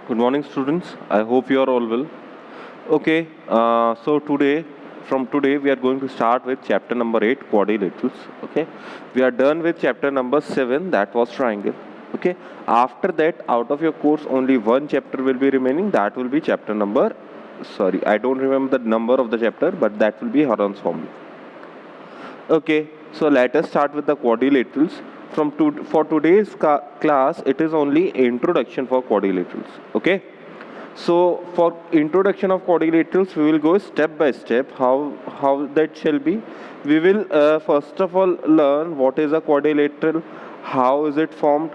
Good morning, students. I hope you are all well. Okay, so from today, we are going to start with chapter number 8, quadrilaterals. Okay, we are done with chapter number 7, that was triangle. Okay, after that, out of your course, only one chapter will be remaining. That will be chapter number, sorry, I don't remember the number of the chapter, but that will be Heron's formula. Okay, so let us start with the quadrilaterals. For today's class, it is only introduction for quadrilaterals. Okay. So for introduction of quadrilaterals, we will go step by step. How that shall be? We will first of all learn what is a quadrilateral, how is it formed,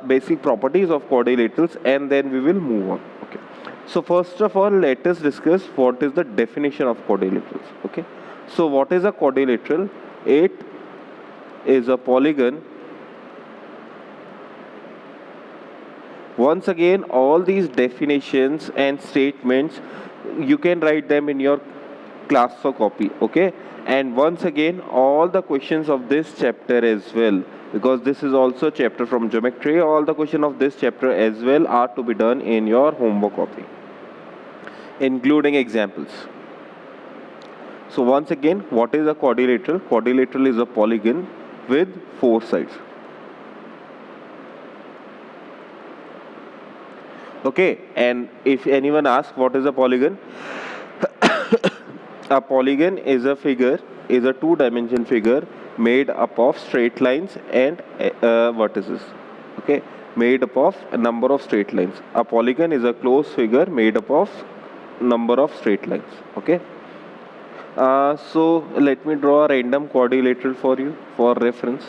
basic properties of quadrilaterals, and then we will move on. Okay. So first of all, let us discuss what is the definition of quadrilaterals. Okay. So what is a quadrilateral? It is a polygon. Once again, all these definitions and statements, you can write them in your class or copy, okay? And once again, all the questions of this chapter as well, because this is also a chapter from geometry, all the questions of this chapter as well are to be done in your homework copy, including examples. So once again, what is a quadrilateral? Quadrilateral is a polygon with 4 sides. Okay, and if anyone asks what is a polygon, a polygon is a figure, is a two-dimension figure made up of straight lines and vertices. Okay, made up of a number of straight lines. A polygon is a closed figure made up of number of straight lines. Okay. So let me draw a random quadrilateral for you for reference.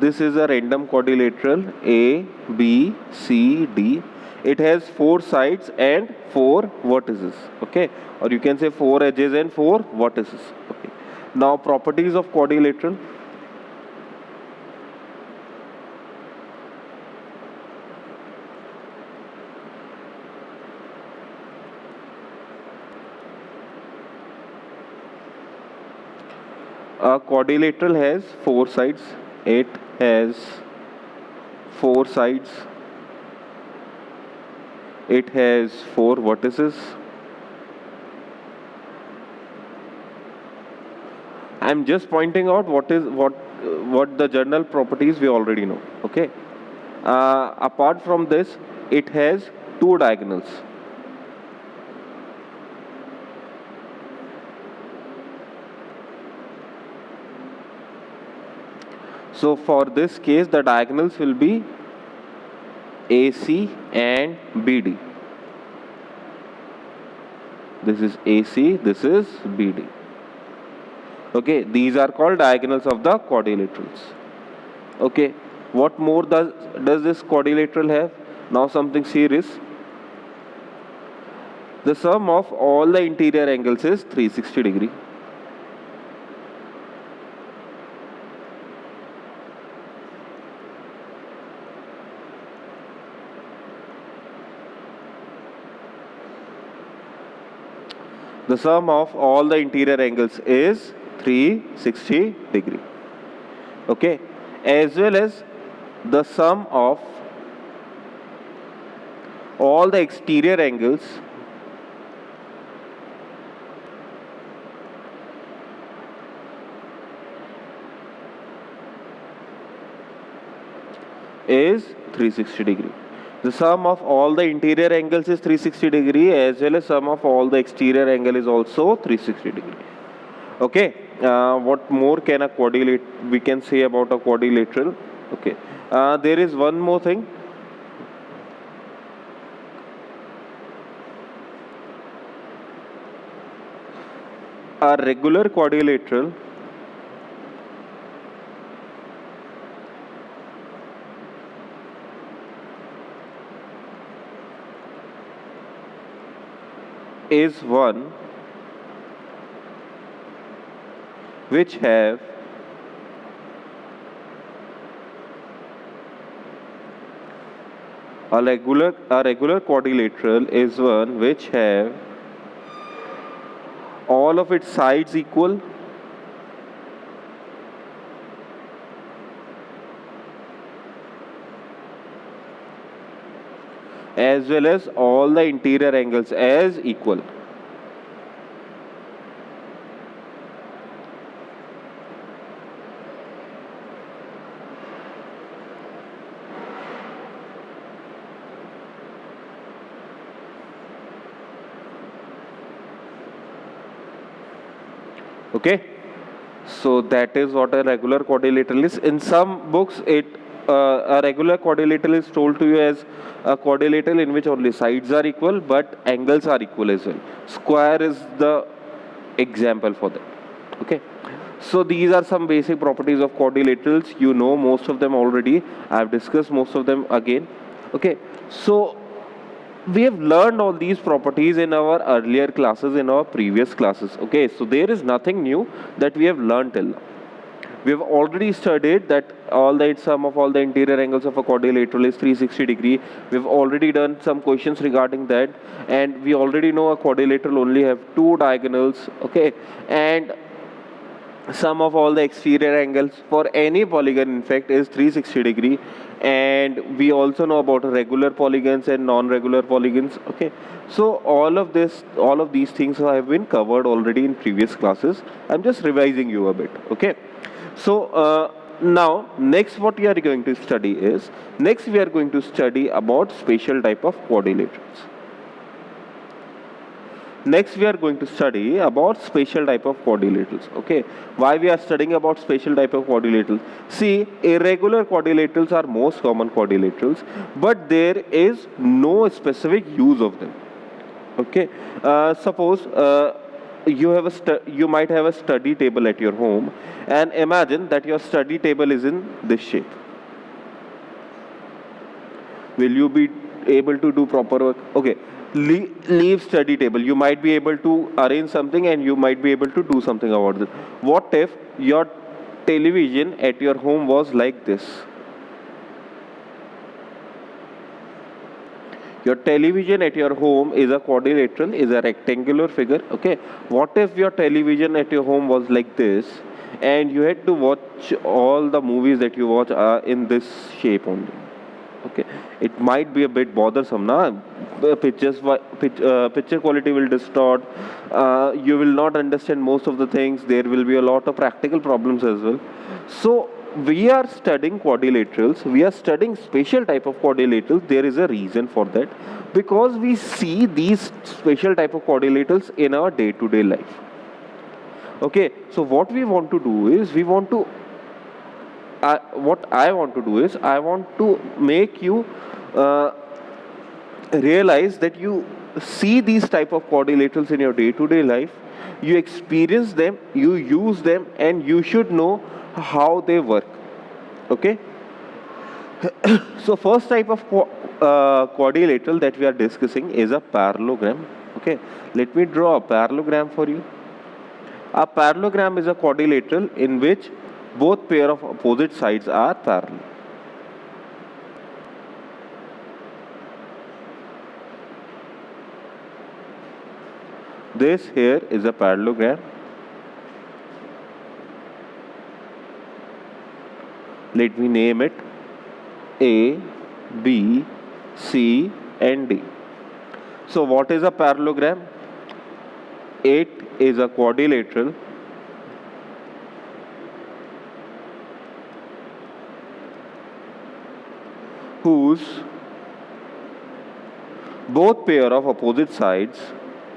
This is a random quadrilateral A, B, C, D. It has 4 sides and 4 vertices. Okay, or you can say 4 edges and 4 vertices. Okay. Now properties of quadrilateral. A quadrilateral has 4 sides. It has 4 sides. It has 4 vertices. I'm just pointing out what the general properties we already know. Okay. Apart from this, it has 2 diagonals. So for this case, the diagonals will be AC and BD. This is AC, this is BD. Okay, these are called diagonals of the quadrilaterals. Okay, what more does this quadrilateral have? Now something serious. The sum of all the interior angles is 360 degree. The sum of all the interior angles is 360 degree. Okay, as well as the sum of all the exterior angles is 360 degree. The sum of all the interior angles is 360 degree, as well as sum of all the exterior angle is also 360 degree. Okay, what more can we can say about a quadrilateral? Okay, there is one more thing. A regular quadrilateral is one which have a regular quadrilateral is one which have all of its sides equal as well as all the interior angles as equal. Okay, so that is what a regular quadrilateral is. In some books, a regular quadrilateral is told to you as a quadrilateral in which only sides are equal but angles are equal as well. Square is the example for that. Okay, so these are some basic properties of quadrilaterals. You know most of them already. I have discussed most of them again. Okay, so we have learned all these properties in our earlier classes, in our previous classes. Okay, so there is nothing new that we have learned till now. We have already studied that all the sum of all the interior angles of a quadrilateral is 360 degree. We've already done some questions regarding that, and we already know a quadrilateral only have two diagonals. Okay, and sum of all the exterior angles for any polygon in fact is 360 degree, and we also know about regular polygons and non-regular polygons. Okay, so all of these things have been covered already in previous classes. I'm just revising you a bit. Okay, so now next what we are going to study is, next we are going to study about special type of quadrilaterals. Next we are going to study about special type of quadrilaterals. Okay, why we are studying about special type of quadrilaterals? See, irregular quadrilaterals are most common quadrilaterals, but there is no specific use of them. Okay, suppose you might have a study table at your home, and imagine that your study table is in this shape. Will you be able to do proper work? Okay, leave study table. You might be able to arrange something and you might be able to do something about it. What if your television at your home was like this? Your television at your home is a quadrilateral, is a rectangular figure. Okay, what if your television at your home was like this, and you had to watch all the movies that you watch in this shape only? Okay, it might be a bit bothersome, na? Picture quality will distort. You will not understand most of the things. There will be a lot of practical problems as well. So we are studying quadrilaterals. We are studying special type of quadrilaterals. There is a reason for that, because we see these special type of quadrilaterals in our day-to-day life. Okay, so what we want to do is what I want to do is I want to make you realize that you see these type of quadrilaterals in your day-to-day life, you experience them, you use them, and you should know how they work. Okay, so first type of quadrilateral that we are discussing is a parallelogram. Okay, let me draw a parallelogram for you. A parallelogram is a quadrilateral in which both pair of opposite sides are parallel. This here is a parallelogram. Let me name it A, B, C and D. So what is a parallelogram? It is a quadrilateral whose both pair of opposite sides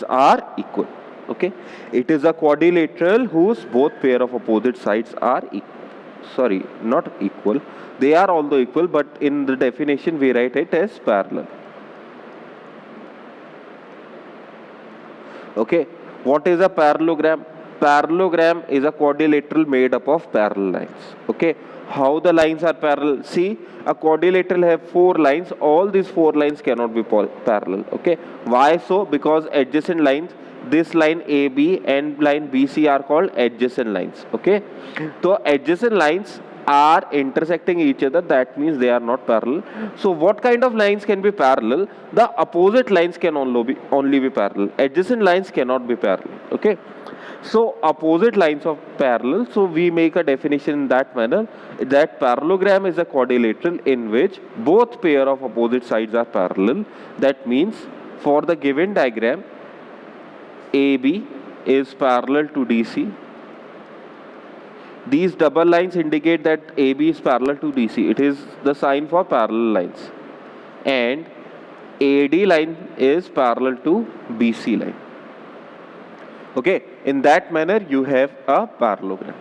are equal. Okay, it is a quadrilateral whose both pair of opposite sides are not equal. They are although equal, but in the definition we write it as parallel. Okay, what is a parallelogram? Parallelogram is a quadrilateral made up of parallel lines. Okay, how the lines are parallel? See, a quadrilateral have 4 lines. All these 4 lines cannot be parallel. Okay, why so? Because adjacent lines, this line AB and line BC are called adjacent lines. Okay, so adjacent lines are intersecting each other, that means they are not parallel. So what kind of lines can be parallel? The opposite lines can only be parallel. Adjacent lines cannot be parallel. Okay. So opposite lines of parallel. So we make a definition in that manner that parallelogram is a quadrilateral in which both pair of opposite sides are parallel. That means for the given diagram, AB is parallel to DC. These double lines indicate that AB is parallel to DC. It is the sign for parallel lines. And AD line is parallel to BC line. Okay, in that manner you have a parallelogram.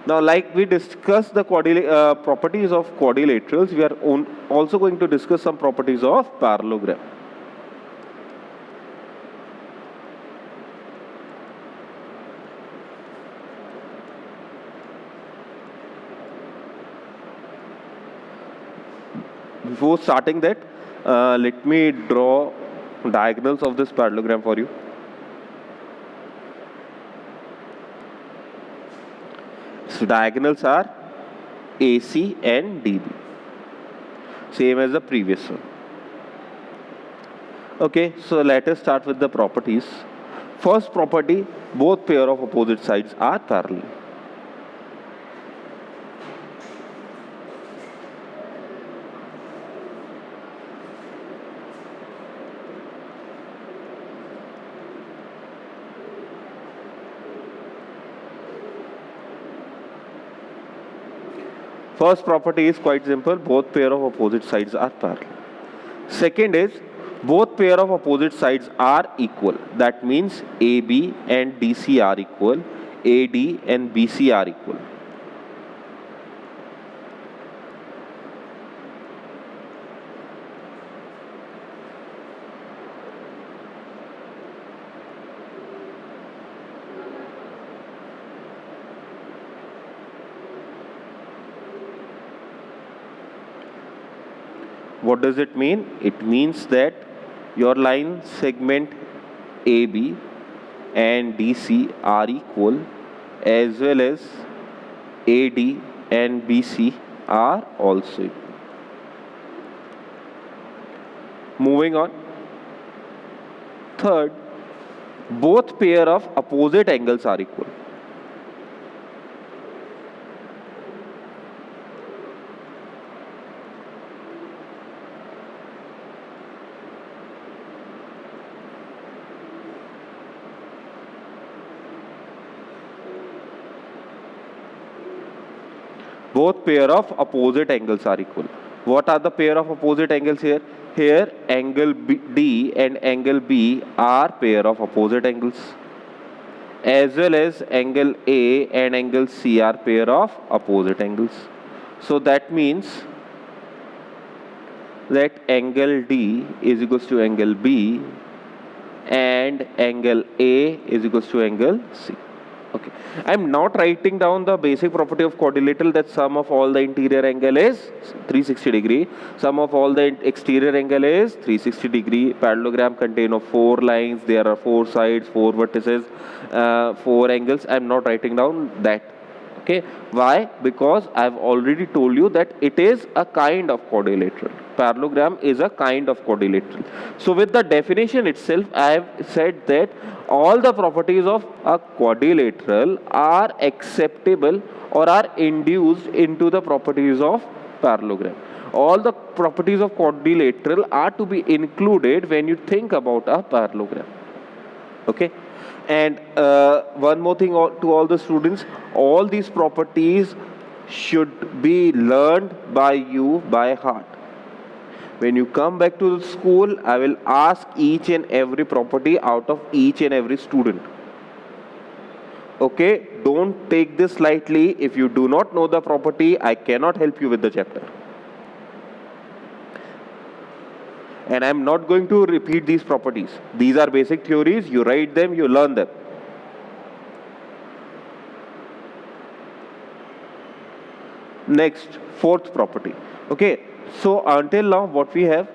Now, like we discussed the properties of quadrilaterals, we are also going to discuss some properties of parallelogram. Before starting that, let me draw diagonals of this parallelogram for you. So diagonals are AC and DB, same as the previous one. Okay, so let us start with the properties. First property, both pair of opposite sides are parallel. First property is quite simple, both pair of opposite sides are parallel. Second is, both pair of opposite sides are equal. That means AB and DC are equal, AD and BC are equal. What does it mean? It means that your line segment AB and DC are equal, as well as AD and BC are also equal. Moving on. Third, both pair of opposite angles are equal. Both pair of opposite angles are equal. What are the pair of opposite angles here? Here angle D and angle B are pair of opposite angles, as well as angle A and angle C are pair of opposite angles. So that means that angle D is equals to angle B and angle A is equals to angle C. Okay, I am not writing down the basic property of quadrilateral, that sum of all the interior angle is 360 degree, sum of all the exterior angle is 360 degree. Parallelogram contain of 4 lines, there are 4 sides, 4 vertices, 4 angles. I am not writing down that. Okay, why? Because I have already told you that it is a kind of quadrilateral. Parallelogram is a kind of quadrilateral. So with the definition itself, I have said that all the properties of a quadrilateral are acceptable or are induced into the properties of parallelogram. All the properties of quadrilateral are to be included when you think about a parallelogram. Okay. And one more thing to all the students, all these properties should be learned by you by heart. When you come back to the school, I will ask each and every property out of each and every student. Okay, don't take this lightly. If you do not know the property, I cannot help you with the chapter. And I am not going to repeat these properties. These are basic theories. You write them, you learn them. Next, fourth property. Okay, so until now what we have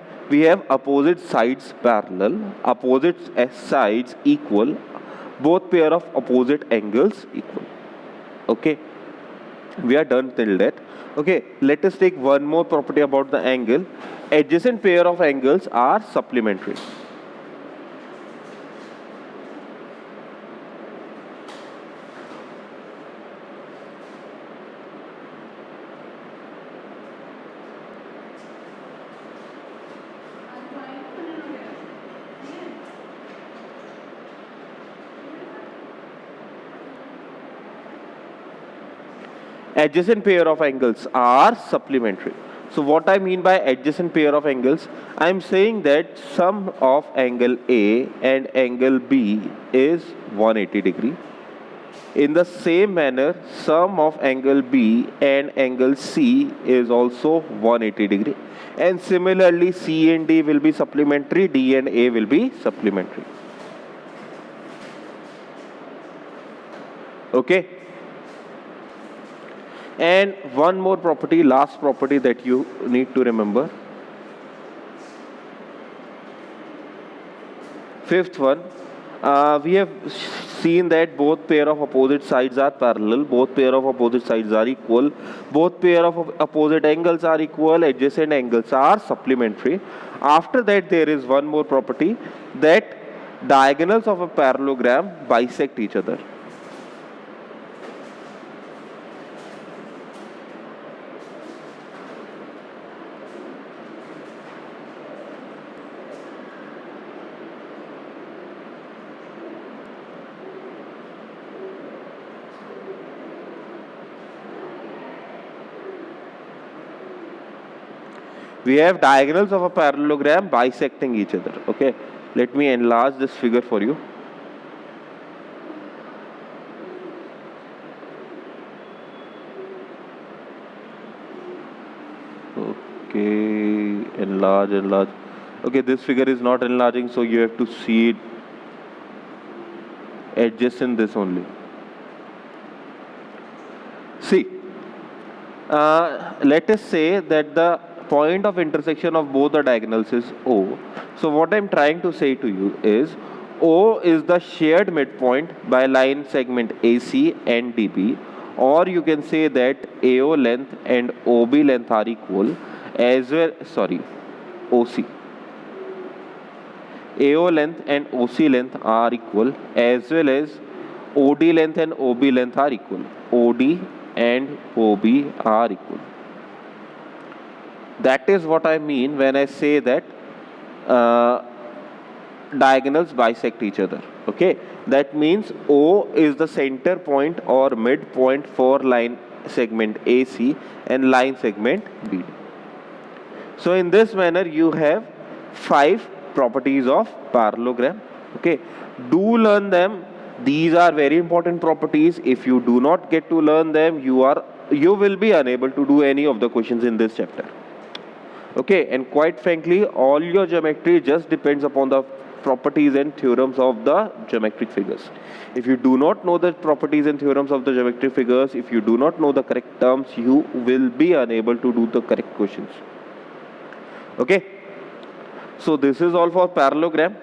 opposite sides parallel, opposite sides equal, both pair of opposite angles equal. Okay. We are done till that. Okay, let us take one more property about the angle. Adjacent pair of angles are supplementary. Adjacent pair of angles are supplementary. So what I mean by adjacent pair of angles, I am saying that sum of angle A and angle B is 180 degree. In the same manner, sum of angle B and angle C is also 180 degree. And similarly, C and D will be supplementary, D and A will be supplementary. Okay. And one more property, last property that you need to remember. Fifth one, we have seen that both pair of opposite sides are parallel, both pair of opposite sides are equal, both pair of opposite angles are equal, adjacent angles are supplementary. After that, there is one more property, that diagonals of a parallelogram bisect each other. We have diagonals of a parallelogram bisecting each other. Okay, let me enlarge this figure for you. Okay, enlarge. Okay, this figure is not enlarging, so you have to see it adjacent this only. See, let us say that the point of intersection of both the diagonals is O. So what I'm trying to say to you is O is the shared midpoint by line segment AC and DB, or you can say that AO length and OB length are equal as well, OC. AO length and OC length are equal as well as OD length and OB length are equal. OD and OB are equal. That is what I mean when I say that diagonals bisect each other. Okay, that means O is the center point or midpoint for line segment AC and line segment BD. So in this manner you have 5 properties of parallelogram. Okay, do learn them. These are very important properties. If you do not get to learn them, you will be unable to do any of the questions in this chapter. Okay, and quite frankly, all your geometry just depends upon the properties and theorems of the geometric figures. If you do not know the properties and theorems of the geometric figures, if you do not know the correct terms, you will be unable to do the correct questions. Okay, so this is all for parallelogram.